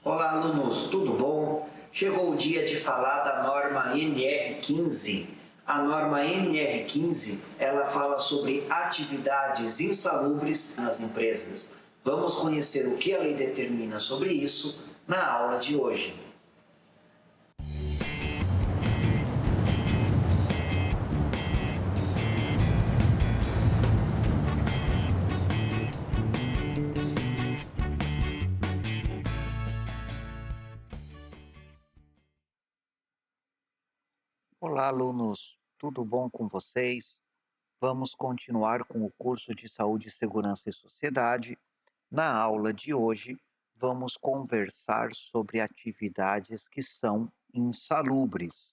Olá, alunos, tudo bom? Chegou o dia de falar da norma NR15. A norma NR15, ela fala sobre atividades insalubres nas empresas. Vamos conhecer o que a lei determina sobre isso na aula de hoje. Olá, alunos, tudo bom com vocês? Vamos continuar com o curso de Saúde, Segurança e Sociedade. Na aula de hoje, vamos conversar sobre atividades que são insalubres.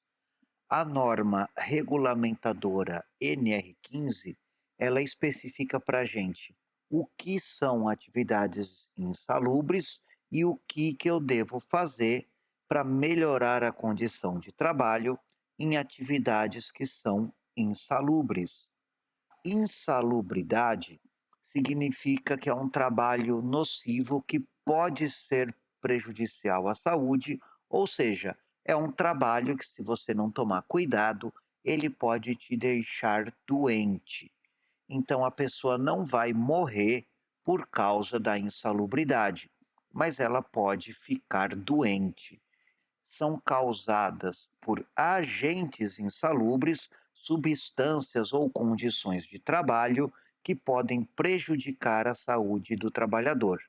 A norma regulamentadora NR15, ela especifica para a gente o que são atividades insalubres e o que eu devo fazer para melhorar a condição de trabalho em atividades que são insalubres. Insalubridade significa que é um trabalho nocivo que pode ser prejudicial à saúde, ou seja, é um trabalho que, se você não tomar cuidado, ele pode te deixar doente. Então, a pessoa não vai morrer por causa da insalubridade, mas ela pode ficar doente. São causadas por agentes insalubres, substâncias ou condições de trabalho que podem prejudicar a saúde do trabalhador,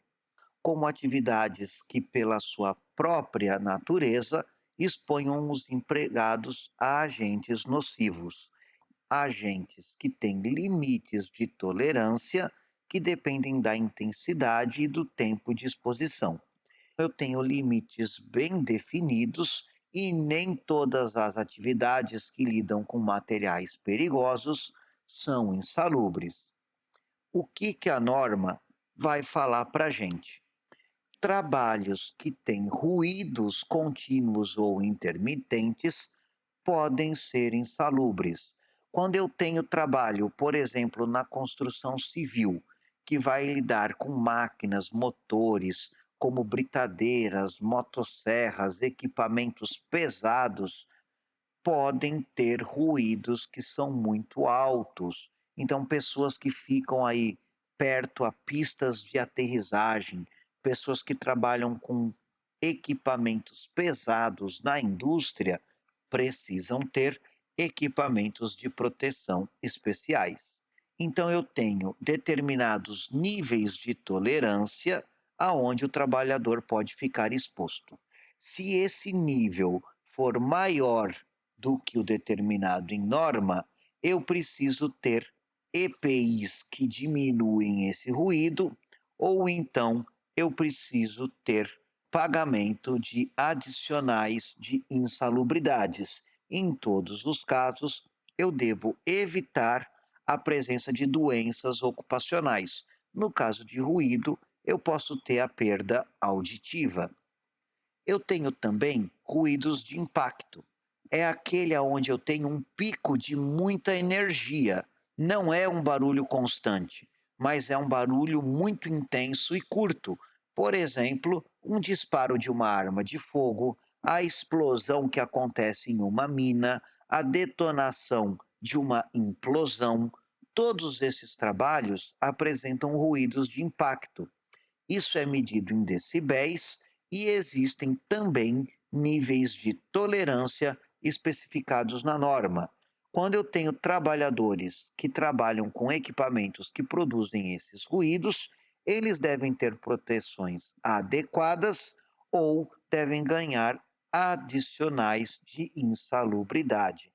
como atividades que, pela sua própria natureza, exponham os empregados a agentes nocivos, agentes que têm limites de tolerância que dependem da intensidade e do tempo de exposição. Eu tenho limites bem definidos e nem todas as atividades que lidam com materiais perigosos são insalubres. O que a norma vai falar para a gente? Trabalhos que têm ruídos contínuos ou intermitentes podem ser insalubres. Quando eu tenho trabalho, por exemplo, na construção civil, que vai lidar com máquinas, motores, como britadeiras, motosserras, equipamentos pesados, podem ter ruídos que são muito altos. Então, pessoas que ficam aí perto a pistas de aterrissagem, pessoas que trabalham com equipamentos pesados na indústria, precisam ter equipamentos de proteção especiais. Então, eu tenho determinados níveis de tolerância aonde o trabalhador pode ficar exposto. Se esse nível for maior do que o determinado em norma, eu preciso ter EPIs que diminuem esse ruído, ou então eu preciso ter pagamento de adicionais de insalubridades. Em todos os casos, eu devo evitar a presença de doenças ocupacionais. No caso de ruído, eu posso ter a perda auditiva. Eu tenho também ruídos de impacto. É aquele onde eu tenho um pico de muita energia. Não é um barulho constante, mas é um barulho muito intenso e curto. Por exemplo, um disparo de uma arma de fogo, a explosão que acontece em uma mina, a detonação de uma implosão. Todos esses trabalhos apresentam ruídos de impacto. Isso é medido em decibéis e existem também níveis de tolerância especificados na norma. Quando eu tenho trabalhadores que trabalham com equipamentos que produzem esses ruídos, eles devem ter proteções adequadas ou devem ganhar adicionais de insalubridade.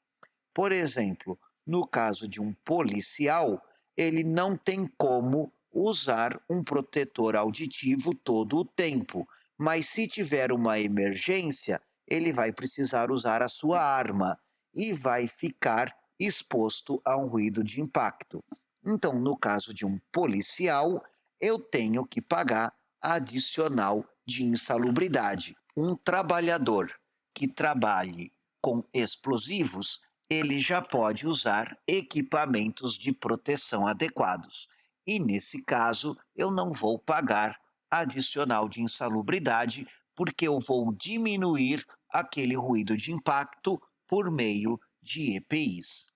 Por exemplo, no caso de um policial, ele não tem como usar um protetor auditivo todo o tempo, mas se tiver uma emergência, ele vai precisar usar a sua arma e vai ficar exposto a um ruído de impacto. Então, no caso de um policial, eu tenho que pagar adicional de insalubridade. Um trabalhador que trabalhe com explosivos, ele já pode usar equipamentos de proteção adequados. E nesse caso, eu não vou pagar adicional de insalubridade, porque eu vou diminuir aquele ruído de impacto por meio de EPIs.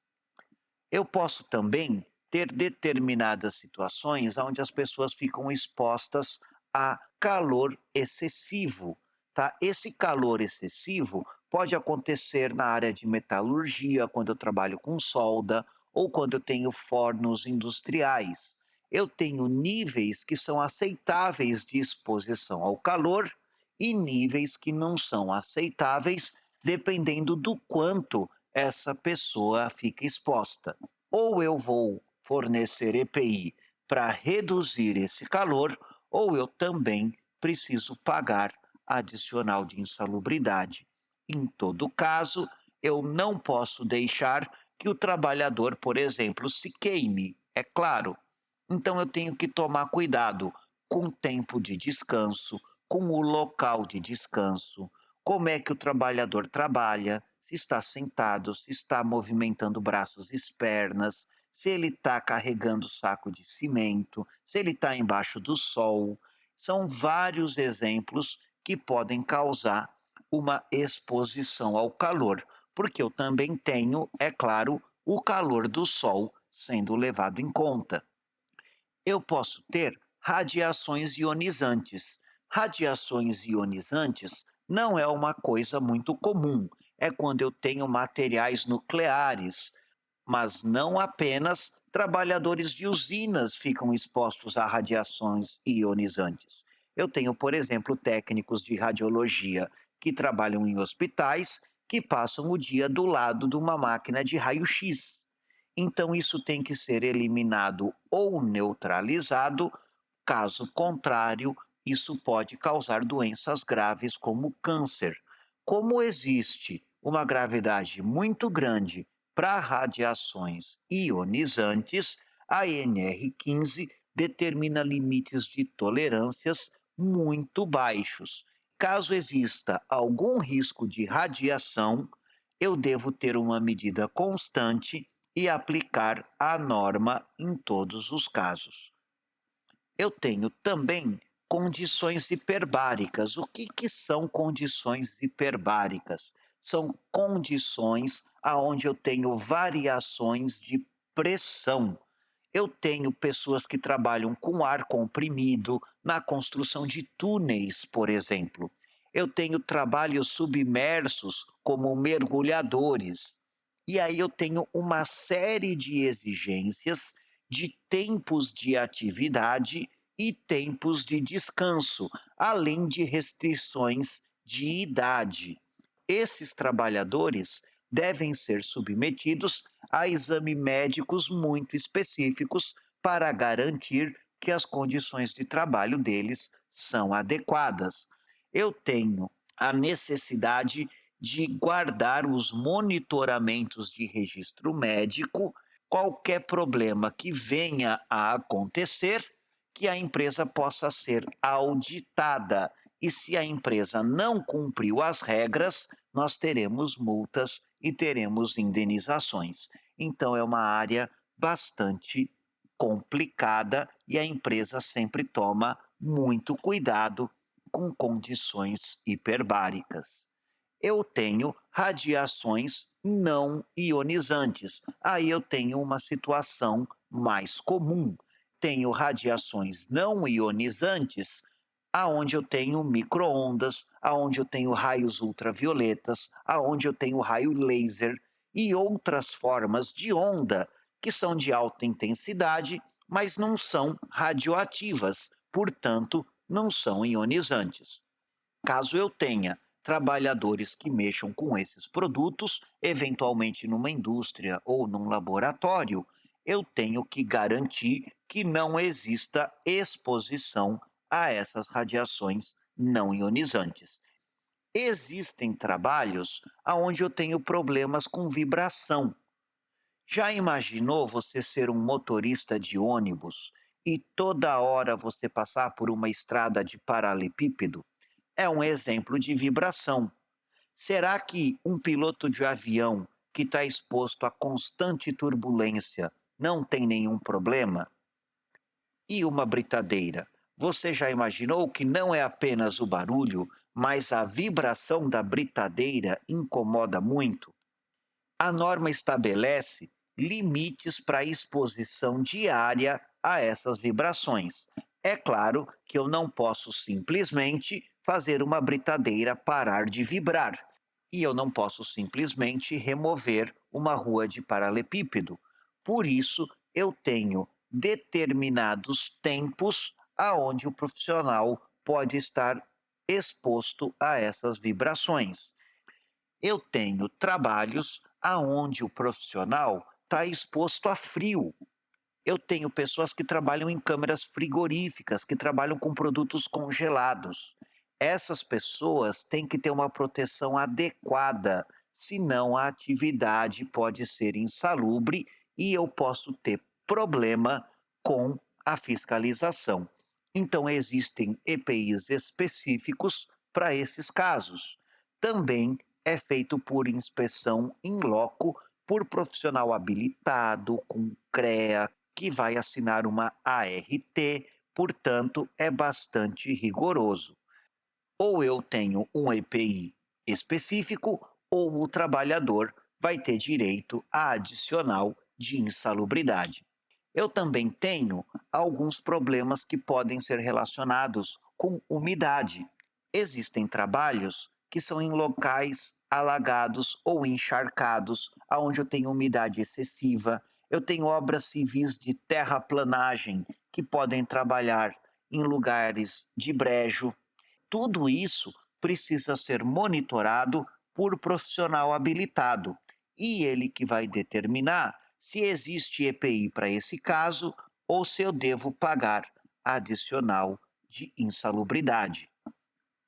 Eu posso também ter determinadas situações onde as pessoas ficam expostas a calor excessivo, tá? Esse calor excessivo pode acontecer na área de metalurgia, quando eu trabalho com solda ou quando eu tenho fornos industriais. Eu tenho níveis que são aceitáveis de exposição ao calor e níveis que não são aceitáveis, dependendo do quanto essa pessoa fica exposta. Ou eu vou fornecer EPI para reduzir esse calor, ou eu também preciso pagar adicional de insalubridade. Em todo caso, eu não posso deixar que o trabalhador, por exemplo, se queime, é claro. Então eu tenho que tomar cuidado com o tempo de descanso, com o local de descanso, como é que o trabalhador trabalha, se está sentado, se está movimentando braços e pernas, se ele está carregando saco de cimento, se ele está embaixo do sol. São vários exemplos que podem causar uma exposição ao calor, porque eu também tenho, é claro, o calor do sol sendo levado em conta. Eu posso ter radiações ionizantes. Radiações ionizantes não é uma coisa muito comum. É quando eu tenho materiais nucleares, mas não apenas trabalhadores de usinas ficam expostos a radiações ionizantes. Eu tenho, por exemplo, técnicos de radiologia que trabalham em hospitais que passam o dia do lado de uma máquina de raio-x. Então, isso tem que ser eliminado ou neutralizado, caso contrário, isso pode causar doenças graves como câncer. Como existe uma gravidade muito grande para radiações ionizantes, a NR15 determina limites de tolerâncias muito baixos. Caso exista algum risco de radiação, eu devo ter uma medida constante e aplicar a norma em todos os casos. Eu tenho também condições hiperbáricas. O que, que são condições hiperbáricas? São condições aonde eu tenho variações de pressão. Eu tenho pessoas que trabalham com ar comprimido na construção de túneis, por exemplo. Eu tenho trabalhos submersos como mergulhadores. E aí eu tenho uma série de exigências de tempos de atividade e tempos de descanso, além de restrições de idade. Esses trabalhadores devem ser submetidos a exames médicos muito específicos para garantir que as condições de trabalho deles são adequadas. Eu tenho a necessidade de guardar os monitoramentos de registro médico, qualquer problema que venha a acontecer, que a empresa possa ser auditada. E se a empresa não cumpriu as regras, nós teremos multas e teremos indenizações. Então, é uma área bastante complicada e a empresa sempre toma muito cuidado com condições hiperbáricas. Eu tenho radiações não ionizantes. Aí eu tenho uma situação mais comum. Tenho radiações não ionizantes, aonde eu tenho microondas, aonde eu tenho raios ultravioletas, aonde eu tenho raio laser e outras formas de onda que são de alta intensidade, mas não são radioativas, portanto, não são ionizantes. Caso eu tenha trabalhadores que mexam com esses produtos, eventualmente numa indústria ou num laboratório, eu tenho que garantir que não exista exposição a essas radiações não ionizantes. Existem trabalhos onde eu tenho problemas com vibração. Já imaginou você ser um motorista de ônibus e toda hora você passar por uma estrada de paralelepípedo? É um exemplo de vibração. Será que um piloto de avião que está exposto a constante turbulência não tem nenhum problema? E uma britadeira? Você já imaginou que não é apenas o barulho, mas a vibração da britadeira incomoda muito. A norma estabelece limites para a exposição diária a essas vibrações. É claro que eu não posso simplesmente fazer uma britadeira parar de vibrar. E eu não posso simplesmente remover uma rua de paralelepípedo. Por isso, eu tenho determinados tempos aonde o profissional pode estar exposto a essas vibrações. Eu tenho trabalhos aonde o profissional está exposto a frio. Eu tenho pessoas que trabalham em câmeras frigoríficas, que trabalham com produtos congelados. Essas pessoas têm que ter uma proteção adequada, senão a atividade pode ser insalubre e eu posso ter problema com a fiscalização. Então, existem EPIs específicos para esses casos. Também é feito por inspeção in loco por profissional habilitado, com CREA, que vai assinar uma ART, portanto, é bastante rigoroso. Ou eu tenho um EPI específico, ou o trabalhador vai ter direito a adicional de insalubridade. Eu também tenho alguns problemas que podem ser relacionados com umidade. Existem trabalhos que são em locais alagados ou encharcados, onde eu tenho umidade excessiva. Eu tenho obras civis de terraplanagem que podem trabalhar em lugares de brejo. Tudo isso precisa ser monitorado por profissional habilitado e ele que vai determinar se existe EPI para esse caso ou se eu devo pagar adicional de insalubridade.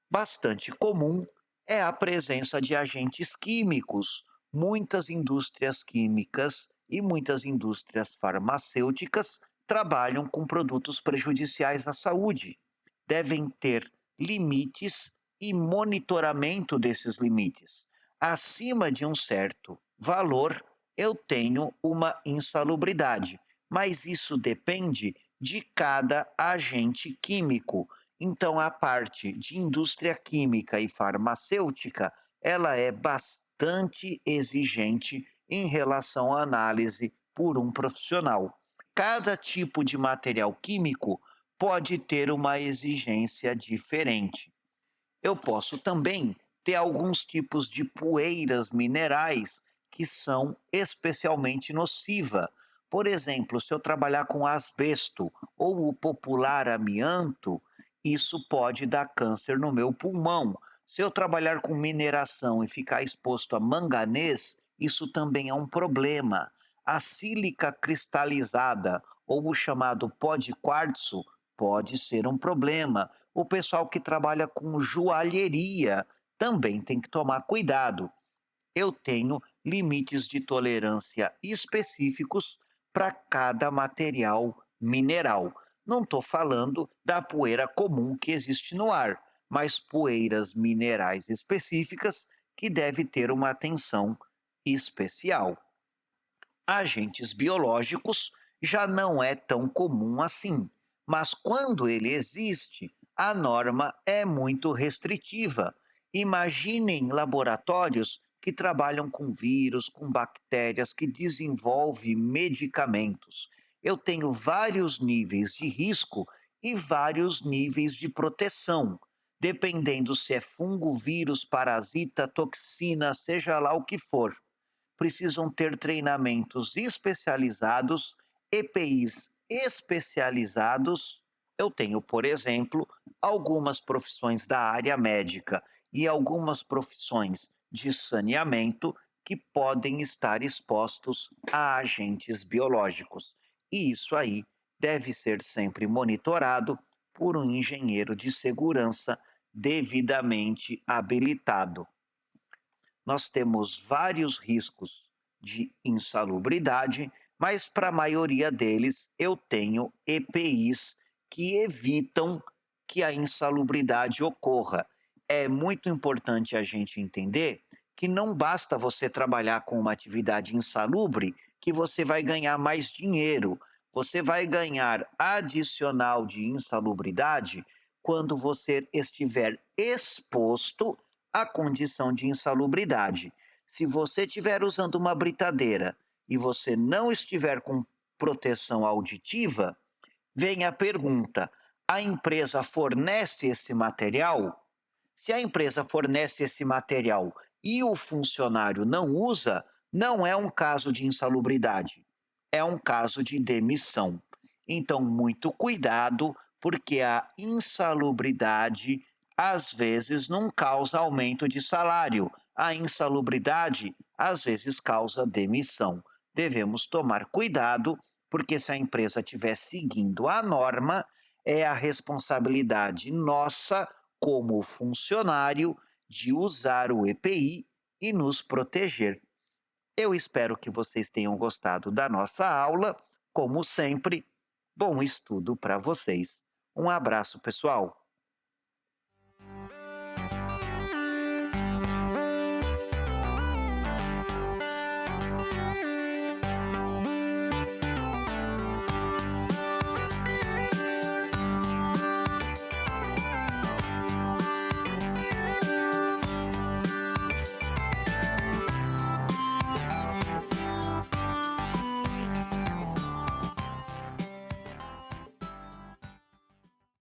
Bastante comum é a presença de agentes químicos. Muitas indústrias químicas e muitas indústrias farmacêuticas trabalham com produtos prejudiciais à saúde. Devem ter limites e monitoramento desses limites. Acima de um certo valor, eu tenho uma insalubridade, mas isso depende de cada agente químico. Então, a parte de indústria química e farmacêutica, ela é bastante exigente em relação à análise por um profissional. Cada tipo de material químico pode ter uma exigência diferente. Eu posso também ter alguns tipos de poeiras minerais que são especialmente nociva. Por exemplo, se eu trabalhar com asbesto ou o popular amianto, isso pode dar câncer no meu pulmão. Se eu trabalhar com mineração e ficar exposto a manganês, isso também é um problema. A sílica cristalizada ou o chamado pó de quartzo pode ser um problema. O pessoal que trabalha com joalheria também tem que tomar cuidado. Eu tenho limites de tolerância específicos para cada material mineral. Não estou falando da poeira comum que existe no ar, mas poeiras minerais específicas que deve ter uma atenção especial. Agentes biológicos já não é tão comum assim, mas quando ele existe, a norma é muito restritiva. Imaginem laboratórios que trabalham com vírus, com bactérias, que desenvolvem medicamentos. Eu tenho vários níveis de risco e vários níveis de proteção, dependendo se é fungo, vírus, parasita, toxina, seja lá o que for, precisam ter treinamentos especializados, EPIs especializados. Eu tenho, por exemplo, algumas profissões da área médica e algumas profissões de saneamento que podem estar expostos a agentes biológicos. E isso aí deve ser sempre monitorado por um engenheiro de segurança devidamente habilitado. Nós temos vários riscos de insalubridade, mas para a maioria deles eu tenho EPIs que evitam que a insalubridade ocorra. É muito importante a gente entender que não basta você trabalhar com uma atividade insalubre que você vai ganhar mais dinheiro. Você vai ganhar adicional de insalubridade quando você estiver exposto à condição de insalubridade. Se você estiver usando uma britadeira e você não estiver com proteção auditiva, vem a pergunta: a empresa fornece esse material? Se a empresa fornece esse material e o funcionário não usa, não é um caso de insalubridade, é um caso de demissão. Então, muito cuidado, porque a insalubridade às vezes não causa aumento de salário, a insalubridade às vezes causa demissão. Devemos tomar cuidado, porque se a empresa estiver seguindo a norma, é a responsabilidade nossa como funcionário de usar o EPI e nos proteger. Eu espero que vocês tenham gostado da nossa aula. Como sempre, bom estudo para vocês. Um abraço, pessoal.